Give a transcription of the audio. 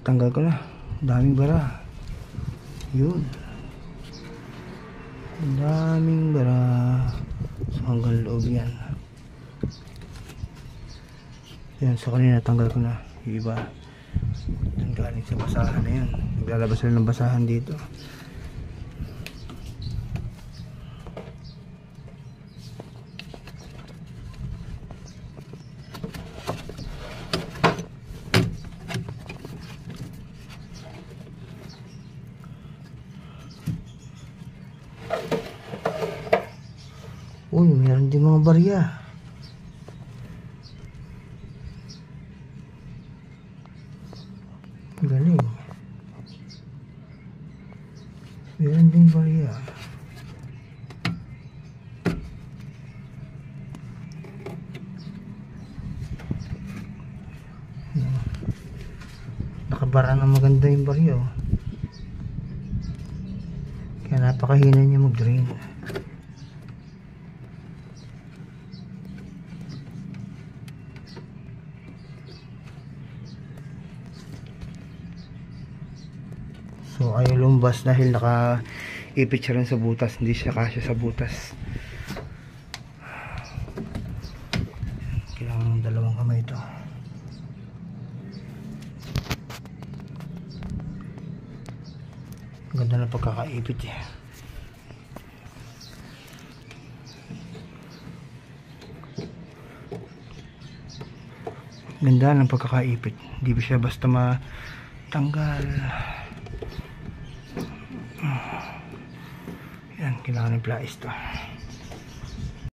Tanggal ko na. Daming bara. Yun. Daming bara. So hanggang loob yan. Yan, so kanina tanggal ko na. Yung iba. Yan galing sa basahan na yan. Naglalabas sila ng basahan dito. Uy, meron din mga barya. Galing. Meron din barya. Nakabara na maganda yung barya. Kaya napakahina niya mag-drain. So ayaw lumbas dahil naka-ipit siya rin sa butas. Hindi siya kasya sa butas. Kailangan ng dalawang kamay ito. Ganda na pagkakaipit eh. Ganda ng pagkakaipit. Hindi ba siya basta matanggal. Yan, kailangan ng plais to.